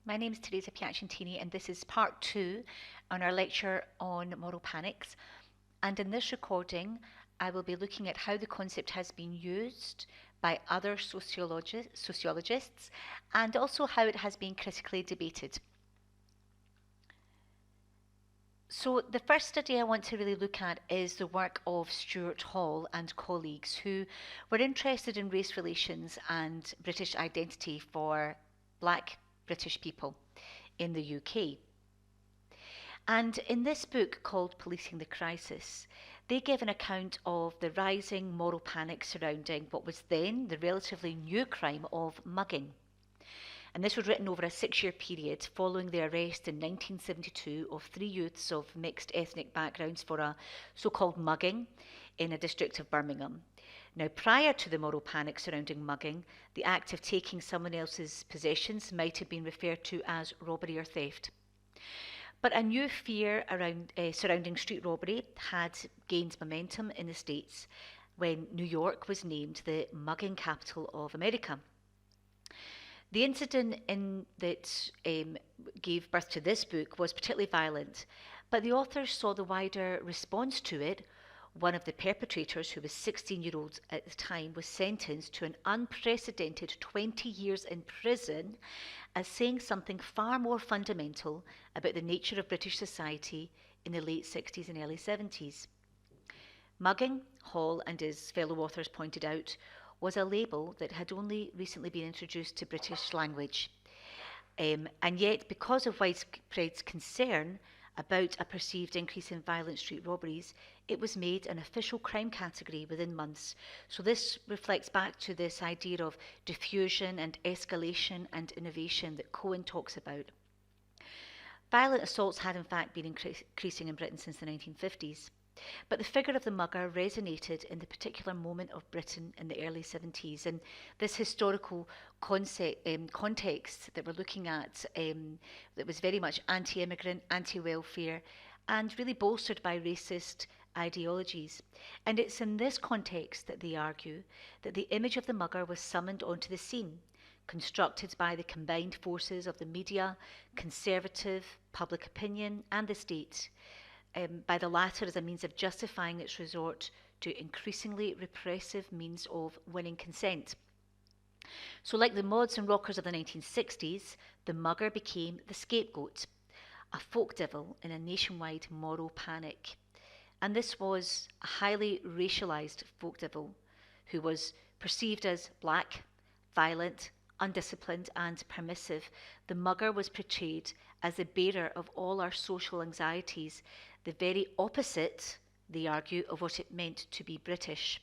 My name is Teresa Piacentini, and this is part two on our lecture on moral panics. And in this recording, I will be looking at how the concept has been used by other sociologists and also how it has been critically debated. So the first study I want to really look at is the work of Stuart Hall and colleagues who were interested in race relations and British identity for black British people in the UK. And in this book called Policing the Crisis, they give an account of the rising moral panic surrounding what was then the relatively new crime of mugging. And this was written over a 6-year period following the arrest in 1972 of 3 youths of mixed ethnic backgrounds for a so-called mugging in a district of Birmingham. Now, prior to the moral panic surrounding mugging, the act of taking someone else's possessions might have been referred to as robbery or theft. But a new fear surrounding street robbery had gained momentum in the States when New York was named the mugging capital of America. The incident that gave birth to this book was particularly violent, but the authors saw the wider response to it. One of the perpetrators, who was 16-year-old at the time, was sentenced to an unprecedented 20 years in prison as saying something far more fundamental about the nature of British society in the late 60s and early 70s. Mugging, Hall and his fellow authors pointed out, was a label that had only recently been introduced to British language. And yet, because of widespread concern about a perceived increase in violent street robberies, it was made an official crime category within months. So this reflects back to this idea of diffusion and escalation and innovation that Cohen talks about. Violent assaults had in fact been increasing in Britain since the 1950s. But the figure of the mugger resonated in the particular moment of Britain in the early 70s. And this historical context that we're looking at that was very much anti-immigrant, anti-welfare, and really bolstered by racist ideologies. And it's in this context that they argue that the image of the mugger was summoned onto the scene, constructed by the combined forces of the media, conservative, public opinion, and the state. By the latter as a means of justifying its resort to increasingly repressive means of winning consent. So like the mods and rockers of the 1960s, the mugger became the scapegoat, a folk devil in a nationwide moral panic. And this was a highly racialised folk devil who was perceived as black, violent, undisciplined and permissive. The mugger was portrayed as the bearer of all our social anxieties, the very opposite, they argue, of what it meant to be British.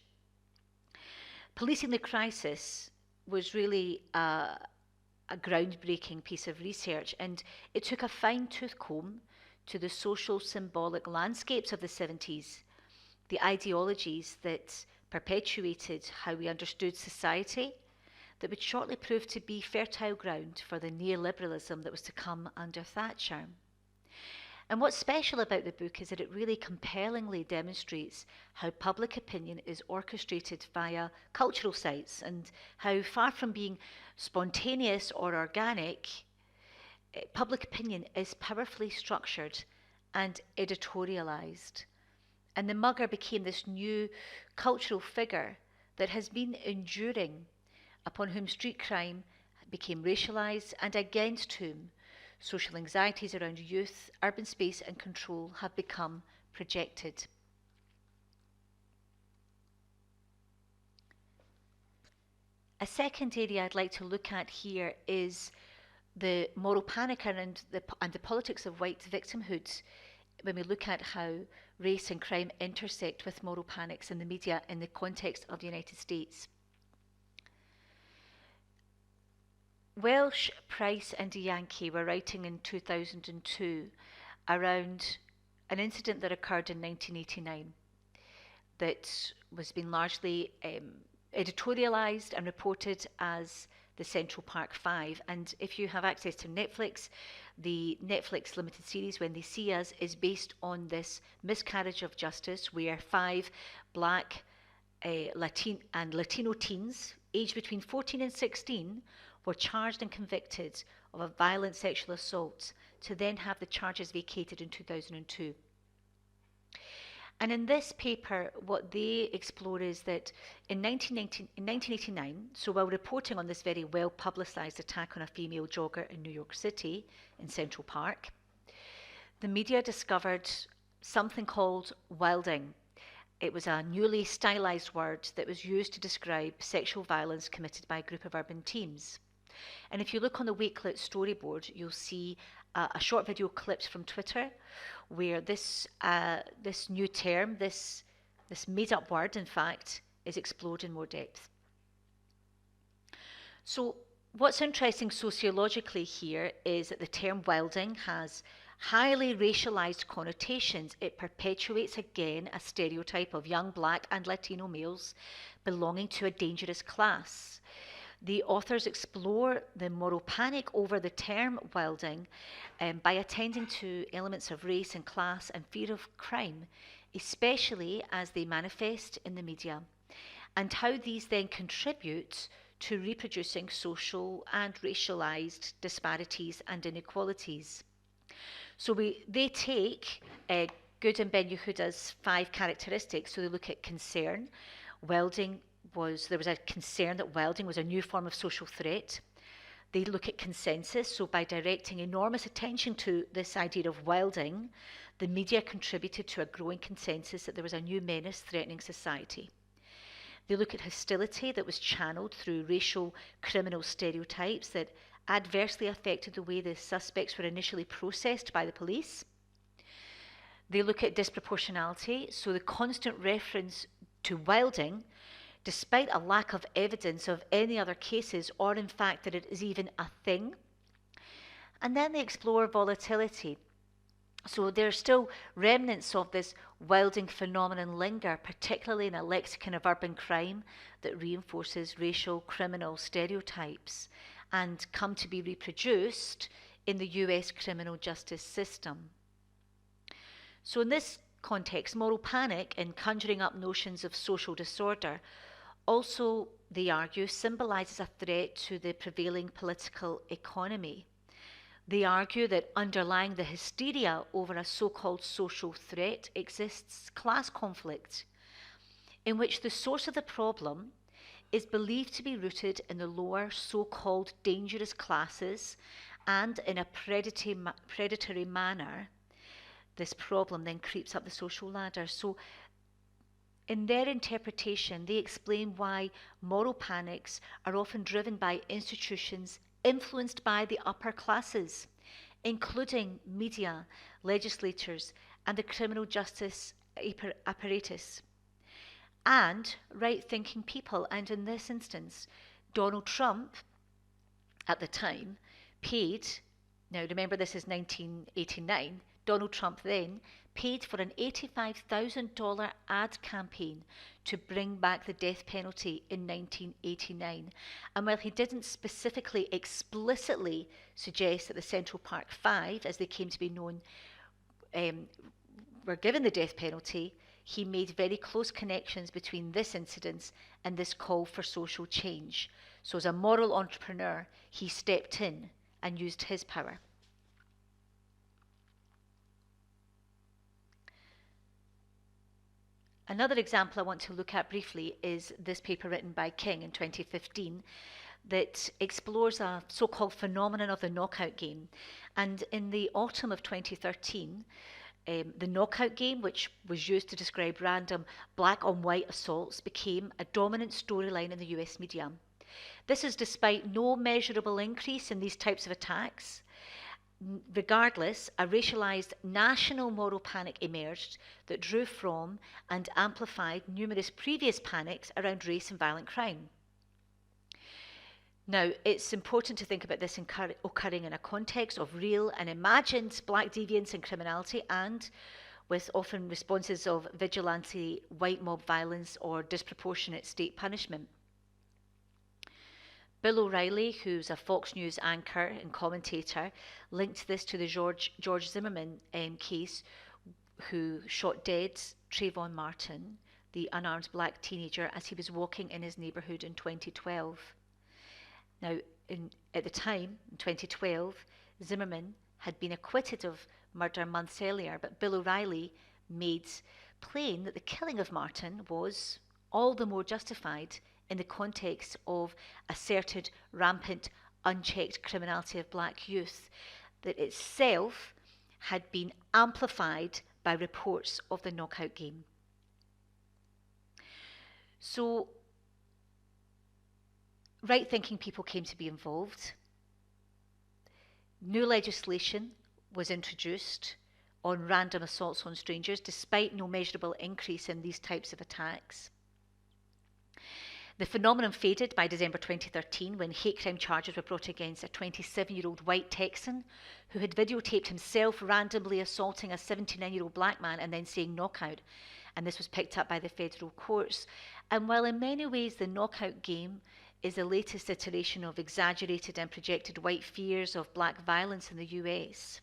Policing the Crisis was really a groundbreaking piece of research, and it took a fine-tooth comb to the social symbolic landscapes of the 70s, the ideologies that perpetuated how we understood society, that would shortly prove to be fertile ground for the neoliberalism that was to come under Thatcher. And what's special about the book is that it really compellingly demonstrates how public opinion is orchestrated via cultural sites and how, far from being spontaneous or organic, public opinion is powerfully structured and editorialized. And the mugger became this new cultural figure that has been enduring, upon whom street crime became racialized and against whom social anxieties around youth, urban space and control have become projected. A second area I'd like to look at here is the moral panic and the politics of white victimhood when we look at how race and crime intersect with moral panics in the media in the context of the United States. Welsh, Price and Yankee were writing in 2002 around an incident that occurred in 1989 that was being largely editorialized and reported as the Central Park Five. And if you have access to Netflix, the Netflix limited series When They See Us is based on this miscarriage of justice where 5 black Latino teens aged between 14 and 16 were charged and convicted of a violent sexual assault to then have the charges vacated in 2002. And in this paper, what they explore is that in 1989, so while reporting on this very well publicised attack on a female jogger in New York City, in Central Park, the media discovered something called wilding. It was a newly stylised word that was used to describe sexual violence committed by a group of urban teens. And if you look on the Wakelet storyboard, you'll see a short video clipped from Twitter where this new term, this made-up word, in fact, is explored in more depth. So what's interesting sociologically here is that the term wilding has highly racialized connotations. It perpetuates again a stereotype of young black and Latino males belonging to a dangerous class. The authors explore the moral panic over the term wilding by attending to elements of race and class and fear of crime, especially as they manifest in the media, and how these then contribute to reproducing social and racialized disparities and inequalities. So they take Good and Ben Yehuda's 5 characteristics. So they look at concern. There was a concern that wilding was a new form of social threat. They look at consensus. So by directing enormous attention to this idea of wilding, the media contributed to a growing consensus that there was a new menace threatening society. They look at hostility that was channeled through racial criminal stereotypes that adversely affected the way the suspects were initially processed by the police. They look at disproportionality, so the constant reference to wilding, despite a lack of evidence of any other cases or in fact that it is even a thing. And then they explore volatility. So there are still remnants of this wilding phenomenon linger, particularly in a lexicon of urban crime that reinforces racial criminal stereotypes and come to be reproduced in the US criminal justice system. So in this context, moral panic and conjuring up notions of social disorder also, they argue, symbolises a threat to the prevailing political economy. They argue that underlying the hysteria over a so-called social threat exists class conflict, in which the source of the problem is believed to be rooted in the lower so-called dangerous classes, and in a predatory manner, this problem then creeps up the social ladder. So in their interpretation, they explain why moral panics are often driven by institutions influenced by the upper classes, including media, legislators, and the criminal justice apparatus, and right-thinking people. And in this instance, Donald Trump, at the time, paid, now remember this is 1989, Donald Trump then paid for an $85,000 ad campaign to bring back the death penalty in 1989. And while he didn't specifically, explicitly suggest that the Central Park Five, as they came to be known, were given the death penalty, he made very close connections between this incident and this call for social change. So as a moral entrepreneur, he stepped in and used his power. Another example I want to look at briefly is this paper written by King in 2015 that explores a so-called phenomenon of the knockout game. And in the autumn of 2013, the knockout game, which was used to describe random black on white assaults, became a dominant storyline in the US media. This is despite no measurable increase in these types of attacks. Regardless, a racialized national moral panic emerged that drew from and amplified numerous previous panics around race and violent crime. Now, it's important to think about this occurring in a context of real and imagined black deviance and criminality, and with often responses of vigilante white mob violence or disproportionate state punishment. Bill O'Reilly, who's a Fox News anchor and commentator, linked this to the George Zimmerman case, who shot dead Trayvon Martin, the unarmed black teenager, as he was walking in his neighbourhood in 2012. Now, at the time, in 2012, Zimmerman had been acquitted of murder months earlier, but Bill O'Reilly made plain that the killing of Martin was all the more justified in the context of asserted rampant, unchecked criminality of black youth, that itself had been amplified by reports of the knockout game. So, right-thinking people came to be involved. New legislation was introduced on random assaults on strangers, despite no measurable increase in these types of attacks. The phenomenon faded by December 2013 when hate crime charges were brought against a 27-year-old white Texan who had videotaped himself randomly assaulting a 79-year-old black man and then saying knockout. And this was picked up by the federal courts. And while in many ways the knockout game is the latest iteration of exaggerated and projected white fears of black violence in the US,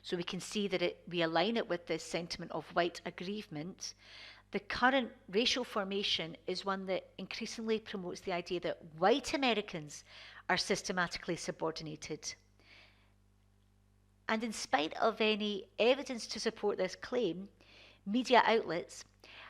so we can see that we align it with this sentiment of white aggrievement, the current racial formation is one that increasingly promotes the idea that white Americans are systematically subordinated. And in spite of any evidence to support this claim, media outlets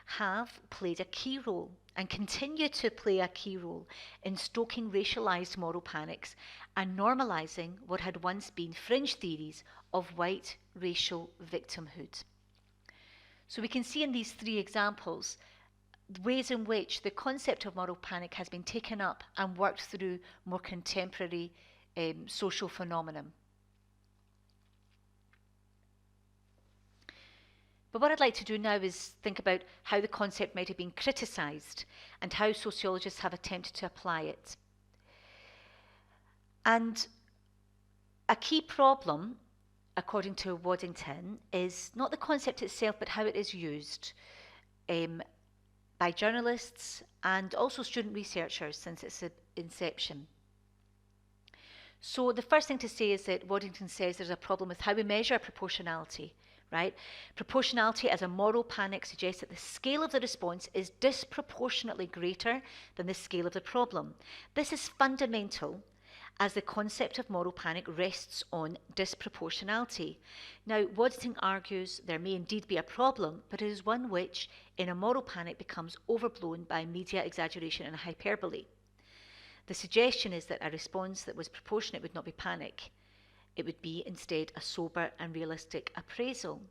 have played a key role and continue to play a key role in stoking racialized moral panics and normalizing what had once been fringe theories of white racial victimhood. So we can see in these three examples ways in which the concept of moral panic has been taken up and worked through more contemporary social phenomenon. But what I'd like to do now is think about how the concept might have been criticised and how sociologists have attempted to apply it. And a key problem, according to Waddington, is not the concept itself, but how it is used by journalists and also student researchers since its inception. So the first thing to say is that Waddington says there's a problem with how we measure proportionality, right? Proportionality as a moral panic suggests that the scale of the response is disproportionately greater than the scale of the problem. This is fundamental, as the concept of moral panic rests on disproportionality. Now, Waddington argues there may indeed be a problem, but it is one which, in a moral panic, becomes overblown by media exaggeration and hyperbole. The suggestion is that a response that was proportionate would not be panic. It would be instead a sober and realistic appraisal.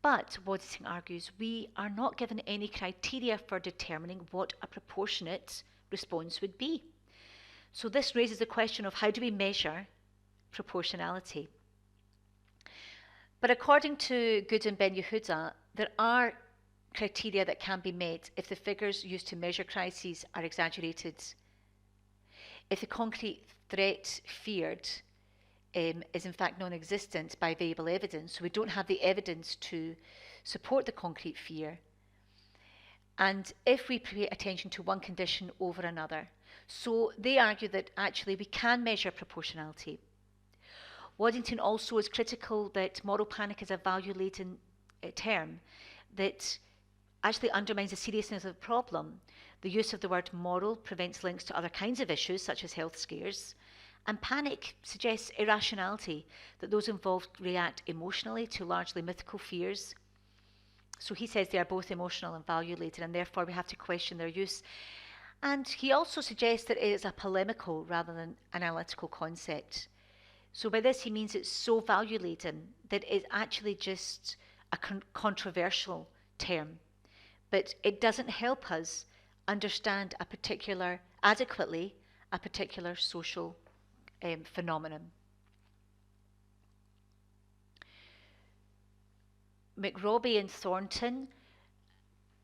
But, Waddington argues, we are not given any criteria for determining what a proportionate response would be. So this raises the question of how do we measure proportionality? But according to Good and Ben Yehuda, there are criteria that can be met if the figures used to measure crises are exaggerated, if the concrete threat feared is in fact non-existent by variable evidence, so we don't have the evidence to support the concrete fear, and if we pay attention to one condition over another. So they argue that actually we can measure proportionality. Waddington also is critical that moral panic is a value-laden term that actually undermines the seriousness of the problem. The use of the word moral prevents links to other kinds of issues such as health scares, and panic suggests irrationality, that those involved react emotionally to largely mythical fears. So he says they are both emotional and value-laden, and therefore we have to question their use. And he also suggests that it is a polemical rather than analytical concept. So by this he means it's so value-laden that it's actually just a controversial term. But it doesn't help us understand adequately a particular social phenomenon. McRobbie and Thornton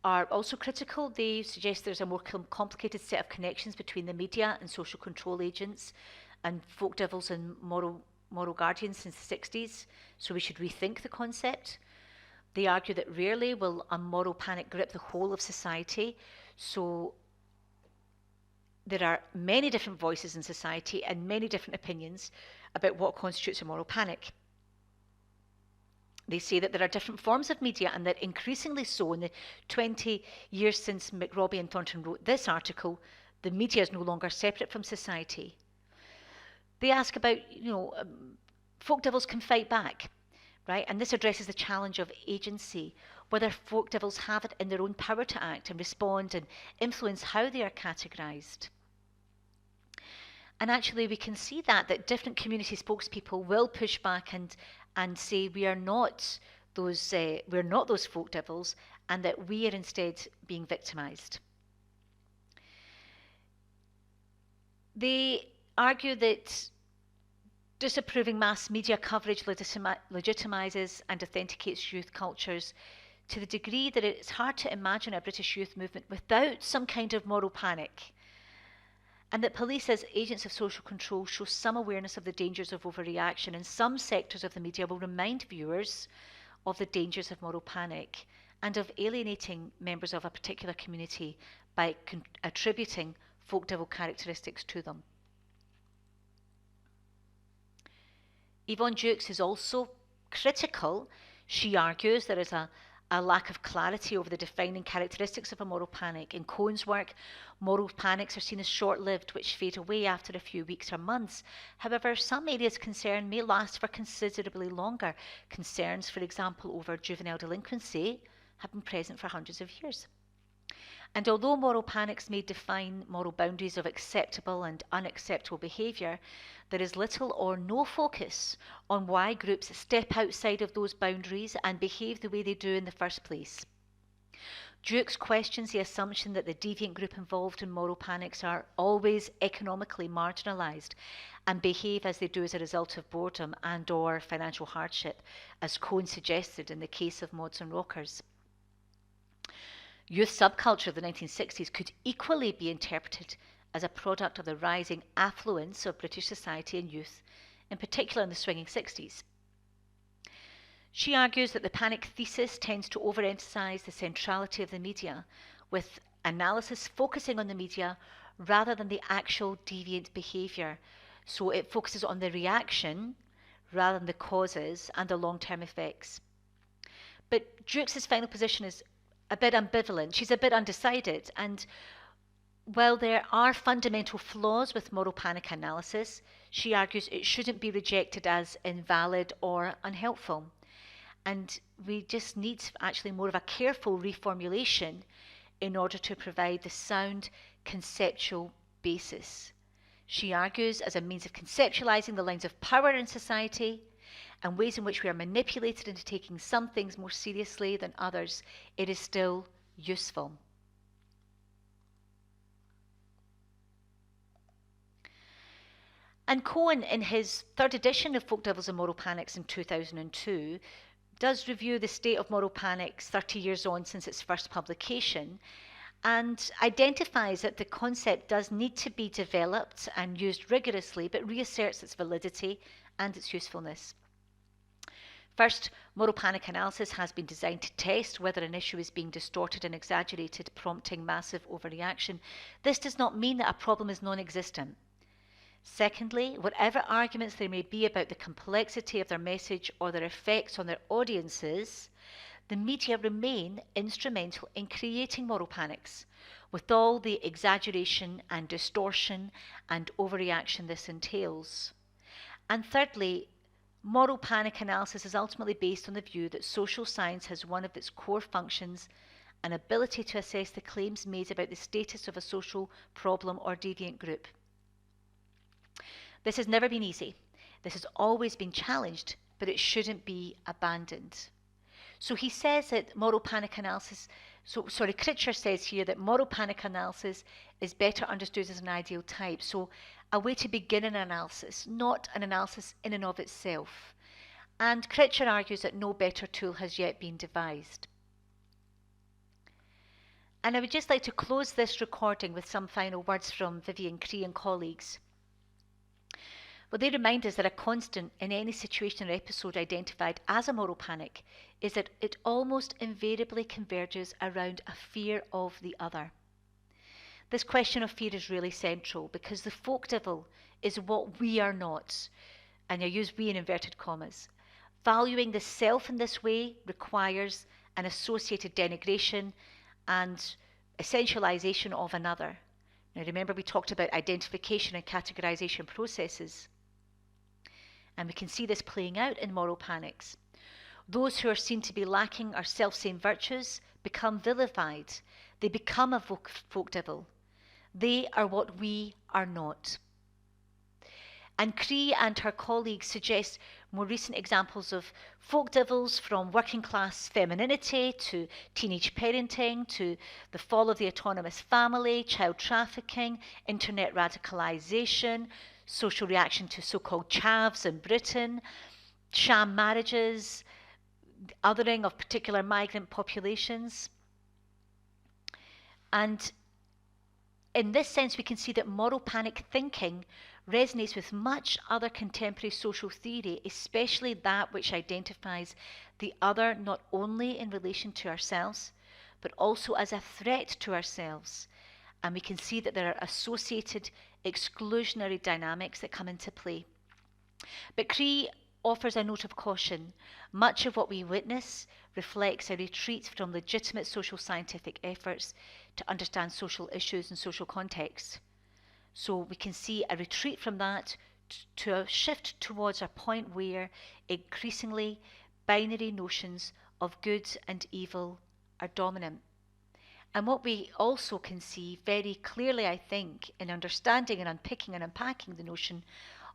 are also critical. They suggest there's a more complicated set of connections between the media and social control agents and folk devils and moral guardians since the 60s, so we should rethink the concept. They argue that rarely will a moral panic grip the whole of society, so there are many different voices in society and many different opinions about what constitutes a moral panic. They say that there are different forms of media, and that increasingly so in the 20 years since McRobbie and Thornton wrote this article, the media is no longer separate from society. They ask about, folk devils can fight back, right? And this addresses the challenge of agency, whether folk devils have it in their own power to act and respond and influence how they are categorized. And actually, we can see that different community spokespeople will push back and say we are not those folk devils, and that we are instead being victimized. They argue that disapproving mass media coverage legitimizes and authenticates youth cultures to the degree that it's hard to imagine a British youth movement without some kind of moral panic, and that police as agents of social control show some awareness of the dangers of overreaction, and some sectors of the media will remind viewers of the dangers of moral panic and of alienating members of a particular community by attributing folk devil characteristics to them. Yvonne Jewkes is also critical. She argues there is a lack of clarity over the defining characteristics of a moral panic. In Cohen's work, moral panics are seen as short-lived, which fade away after a few weeks or months. However, some areas of concern may last for considerably longer. Concerns, for example, over juvenile delinquency have been present for hundreds of years. And although moral panics may define moral boundaries of acceptable and unacceptable behaviour, there is little or no focus on why groups step outside of those boundaries and behave the way they do in the first place. Jewkes questions the assumption that the deviant group involved in moral panics are always economically marginalised and behave as they do as a result of boredom and or financial hardship, as Cohen suggested in the case of Mods and Rockers. Youth subculture of the 1960s could equally be interpreted as a product of the rising affluence of British society and youth, in particular in the swinging 60s. She argues that the panic thesis tends to overemphasise the centrality of the media, with analysis focusing on the media rather than the actual deviant behaviour. So it focuses on the reaction rather than the causes and the long-term effects. But Jewkes' final position is a bit ambivalent. She's a bit undecided, and while there are fundamental flaws with moral panic analysis, she argues it shouldn't be rejected as invalid or unhelpful. And we just need actually more of a careful reformulation in order to provide the sound conceptual basis. She argues as a means of conceptualizing the lines of power in society and ways in which we are manipulated into taking some things more seriously than others, it is still useful. And Cohen, in his third edition of Folk Devils and Moral Panics in 2002, does review the state of moral panics 30 years on since its first publication, and identifies that the concept does need to be developed and used rigorously, but reasserts its validity and its usefulness. First, moral panic analysis has been designed to test whether an issue is being distorted and exaggerated, prompting massive overreaction. This does not mean that a problem is non-existent. Secondly, whatever arguments there may be about the complexity of their message or their effects on their audiences, the media remain instrumental in creating moral panics, with all the exaggeration and distortion and overreaction this entails. And thirdly, moral panic analysis is ultimately based on the view that social science has one of its core functions, an ability to assess the claims made about the status of a social problem or deviant group. This has never been easy. This has always been challenged, but it shouldn't be abandoned. So he says that moral panic analysis, Critcher says here that moral panic analysis is better understood as an ideal type. So a way to begin an analysis, not an analysis in and of itself. And Critcher argues that no better tool has yet been devised. And I would just like to close this recording with some final words from Vivian Cree and colleagues. Well, they remind us that a constant in any situation or episode identified as a moral panic is that it almost invariably converges around a fear of the other. This question of fear is really central because the folk devil is what we are not, and I use we in inverted commas. Valuing the self in this way requires an associated denigration and essentialization of another. Now remember we talked about identification and categorization processes, and we can see this playing out in moral panics. Those who are seen to be lacking our self-same virtues become vilified. They become a folk devil. They are what we are not. And Cree and her colleagues suggest more recent examples of folk devils, from working class femininity to teenage parenting to the fall of the autonomous family, child trafficking, internet radicalisation, social reaction to so-called chavs in Britain, sham marriages, othering of particular migrant populations. And in this sense, we can see that moral panic thinking resonates with much other contemporary social theory, especially that which identifies the other not only in relation to ourselves, but also as a threat to ourselves. And we can see that there are associated exclusionary dynamics that come into play. But Cree offers a note of caution. Much of what we witness reflects a retreat from legitimate social scientific efforts to understand social issues and social contexts. So we can see a retreat from that to a shift towards a point where increasingly binary notions of good and evil are dominant. And what we also can see very clearly, I think, in understanding and unpicking and unpacking the notion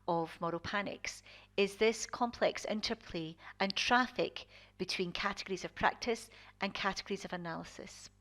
of moral panics is this complex interplay and traffic between categories of practice and categories of analysis.